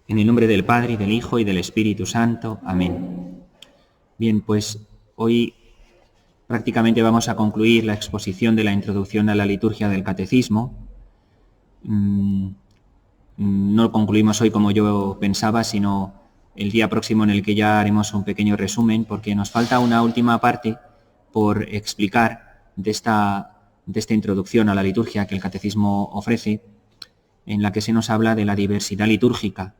En el nombre del Padre, y del Hijo, y del Espíritu Santo. Amén. Bien, pues hoy prácticamente vamos a concluir la exposición de la introducción a la liturgia del Catecismo. No lo concluimos hoy como yo pensaba, sino el día próximo, en el que ya haremos un pequeño resumen, porque nos falta una última parte por explicar de esta introducción a la liturgia que el Catecismo ofrece, en la que se nos habla de la diversidad litúrgica,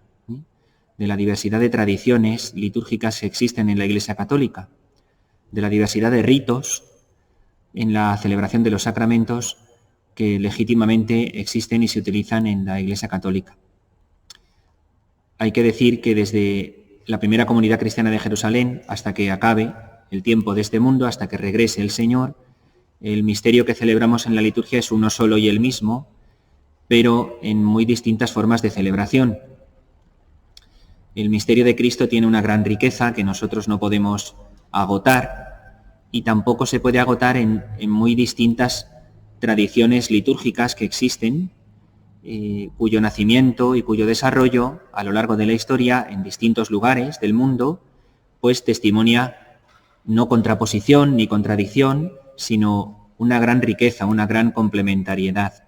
de la diversidad de tradiciones litúrgicas que existen en la Iglesia Católica, de la diversidad de ritos en la celebración de los sacramentos que legítimamente existen y se utilizan en la Iglesia Católica. Hay que decir que desde la primera comunidad cristiana de Jerusalén hasta que acabe el tiempo de este mundo, hasta que regrese el Señor, el misterio que celebramos en la liturgia es uno solo y el mismo, pero en muy distintas formas de celebración. El misterio de Cristo tiene una gran riqueza que nosotros no podemos agotar, y tampoco se puede agotar en muy distintas tradiciones litúrgicas que existen, cuyo nacimiento y cuyo desarrollo a lo largo de la historia en distintos lugares del mundo pues testimonia no contraposición ni contradicción, sino una gran riqueza, una gran complementariedad.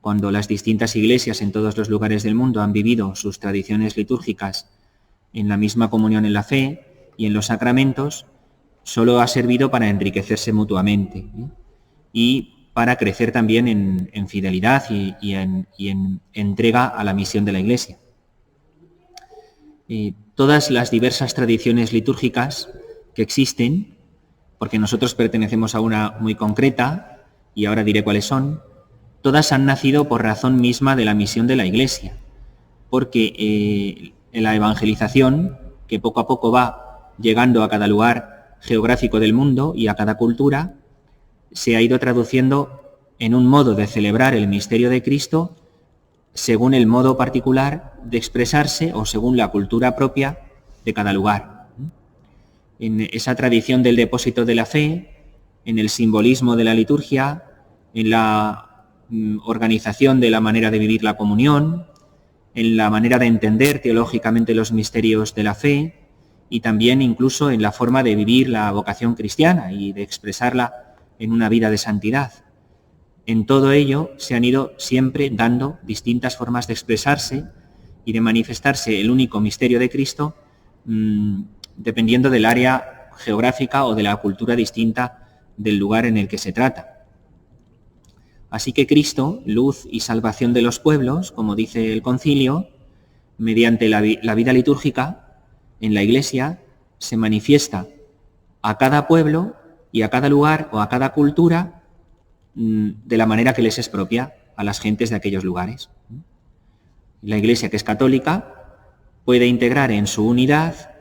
Cuando las distintas iglesias en todos los lugares del mundo han vivido sus tradiciones litúrgicas en la misma comunión en la fe y en los sacramentos, solo ha servido para enriquecerse mutuamente y para crecer también en fidelidad y en entrega a la misión de la Iglesia. Todas las diversas tradiciones litúrgicas que existen, porque nosotros pertenecemos a una muy concreta, y ahora diré cuáles son, todas han nacido por razón misma de la misión de la Iglesia, porque en la evangelización, que poco a poco va llegando a cada lugar geográfico del mundo y a cada cultura, se ha ido traduciendo en un modo de celebrar el misterio de Cristo según el modo particular de expresarse o según la cultura propia de cada lugar. En esa tradición del depósito de la fe, en el simbolismo de la liturgia, en la organización de la manera de vivir la comunión, en la manera de entender teológicamente los misterios de la fe y también incluso en la forma de vivir la vocación cristiana y de expresarla en una vida de santidad. En todo ello se han ido siempre dando distintas formas de expresarse y de manifestarse el único misterio de Cristo, dependiendo del área geográfica o de la cultura distinta del lugar en el que se trata. Así que Cristo, luz y salvación de los pueblos, como dice el concilio, mediante la vida litúrgica en la Iglesia, se manifiesta a cada pueblo y a cada lugar o a cada cultura de la manera que les es propia a las gentes de aquellos lugares. La Iglesia, que es católica, puede integrar en su unidad,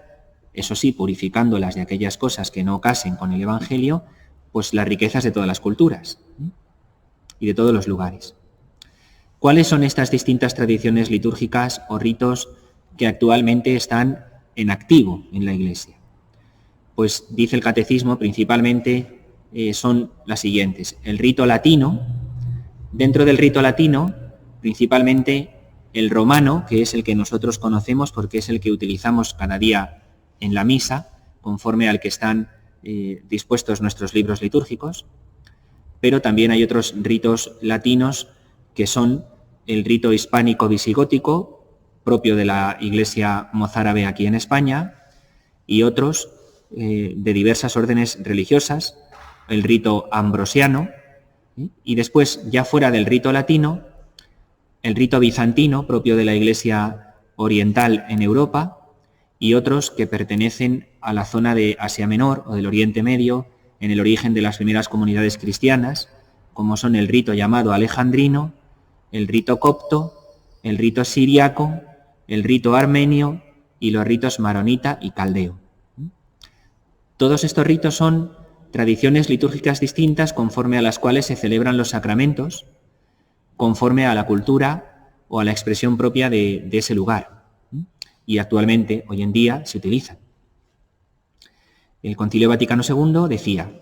eso sí, purificándolas de aquellas cosas que no casen con el Evangelio, pues las riquezas de todas las culturas y de todos los lugares. ¿Cuáles son estas distintas tradiciones litúrgicas o ritos que actualmente están en activo en la Iglesia? Pues dice el Catecismo, principalmente son las siguientes. El rito latino, dentro del rito latino, principalmente el romano, que es el que nosotros conocemos porque es el que utilizamos cada día en la misa, conforme al que están dispuestos nuestros libros litúrgicos, pero también hay otros ritos latinos que son el rito hispánico visigótico, propio de la Iglesia mozárabe aquí en España, y otros de diversas órdenes religiosas, el rito ambrosiano, y después, ya fuera del rito latino, el rito bizantino, propio de la Iglesia oriental en Europa, y otros que pertenecen a la zona de Asia Menor o del Oriente Medio, en el origen de las primeras comunidades cristianas, como son el rito llamado alejandrino, el rito copto, el rito siriaco, el rito armenio y los ritos maronita y caldeo. Todos estos ritos son tradiciones litúrgicas distintas conforme a las cuales se celebran los sacramentos, conforme a la cultura o a la expresión propia de ese lugar. Y actualmente, hoy en día, se utilizan. El Concilio Vaticano II decía: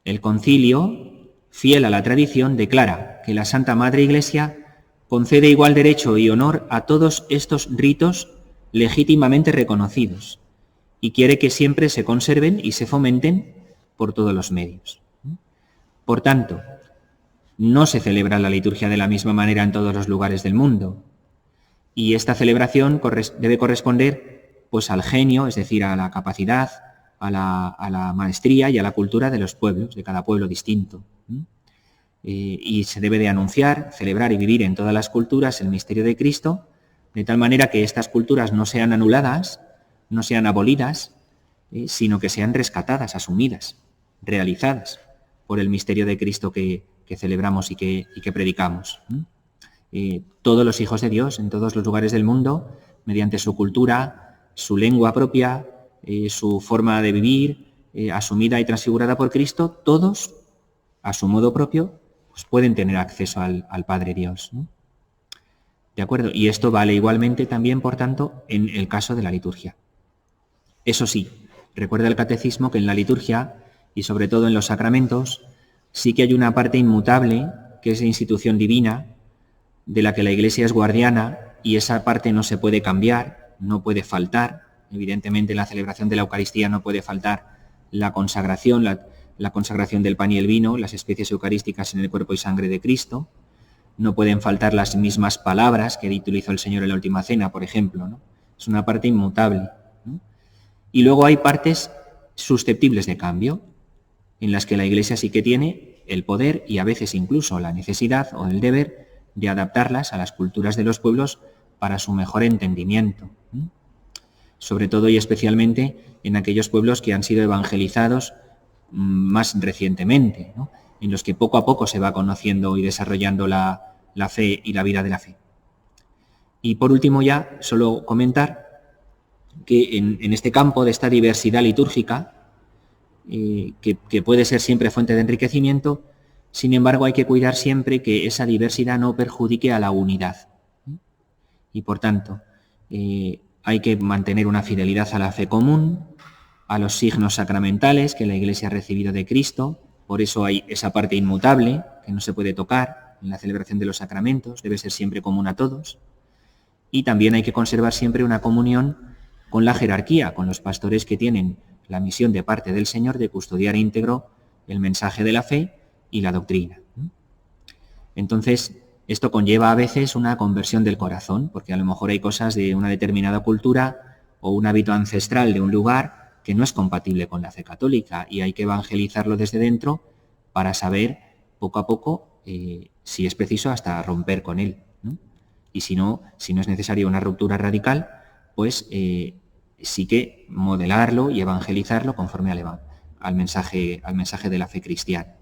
el concilio, fiel a la tradición, declara que la Santa Madre Iglesia concede igual derecho y honor a todos estos ritos legítimamente reconocidos y quiere que siempre se conserven y se fomenten por todos los medios. Por tanto, no se celebra la liturgia de la misma manera en todos los lugares del mundo y esta celebración debe corresponder pues al genio, es decir, a la capacidad, a la maestría y a la cultura de los pueblos, de cada pueblo distinto. Y se debe de anunciar, celebrar y vivir en todas las culturas el misterio de Cristo, de tal manera que estas culturas no sean anuladas, no sean abolidas, sino que sean rescatadas, asumidas, realizadas por el misterio de Cristo que celebramos y que predicamos. Todos los hijos de Dios en todos los lugares del mundo, mediante su cultura, su lengua propia, su forma de vivir, asumida y transfigurada por Cristo, todos, a su modo propio, pues pueden tener acceso al Padre Dios, ¿no? ¿De acuerdo? Y esto vale igualmente también, por tanto, en el caso de la liturgia. Eso sí, recuerda el catecismo que en la liturgia, y sobre todo en los sacramentos, sí que hay una parte inmutable, que es la institución divina, de la que la Iglesia es guardiana, y esa parte no se puede cambiar, no puede faltar. Evidentemente, en la celebración de la Eucaristía no puede faltar la consagración, la consagración del pan y el vino, las especies eucarísticas en el cuerpo y sangre de Cristo. No pueden faltar las mismas palabras que utilizó el Señor en la última cena, por ejemplo, ¿no? Es una parte inmutable, ¿no? Y luego hay partes susceptibles de cambio, en las que la Iglesia sí que tiene el poder y a veces incluso la necesidad o el deber de adaptarlas a las culturas de los pueblos para su mejor entendimiento. Sobre todo y especialmente en aquellos pueblos que han sido evangelizados más recientemente, ¿no? En los que poco a poco se va conociendo y desarrollando la fe y la vida de la fe. Y por último ya, solo comentar que en este campo de esta diversidad litúrgica, que puede ser siempre fuente de enriquecimiento, sin embargo hay que cuidar siempre que esa diversidad no perjudique a la unidad. Y por tanto, hay que mantener una fidelidad a la fe común, a los signos sacramentales que la Iglesia ha recibido de Cristo. Por eso hay esa parte inmutable que no se puede tocar en la celebración de los sacramentos, debe ser siempre común a todos. Y también hay que conservar siempre una comunión con la jerarquía, con los pastores que tienen la misión de parte del Señor de custodiar íntegro el mensaje de la fe y la doctrina. Entonces, esto conlleva a veces una conversión del corazón, porque a lo mejor hay cosas de una determinada cultura o un hábito ancestral de un lugar que no es compatible con la fe católica y hay que evangelizarlo desde dentro para saber poco a poco, si es preciso, hasta romper con él, ¿no? Y si no es necesaria una ruptura radical, pues sí que modelarlo y evangelizarlo conforme al mensaje de la fe cristiana.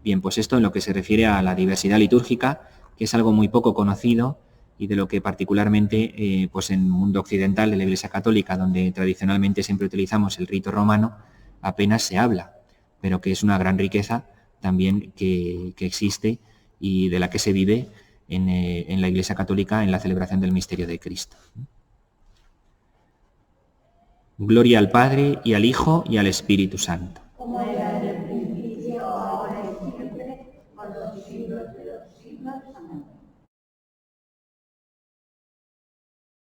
Bien, pues esto en lo que se refiere a la diversidad litúrgica, que es algo muy poco conocido y de lo que particularmente pues en el mundo occidental de la Iglesia Católica, donde tradicionalmente siempre utilizamos el rito romano, apenas se habla, pero que es una gran riqueza también que existe y de la que se vive en la Iglesia Católica en la celebración del misterio de Cristo. Gloria al Padre y al Hijo y al Espíritu Santo.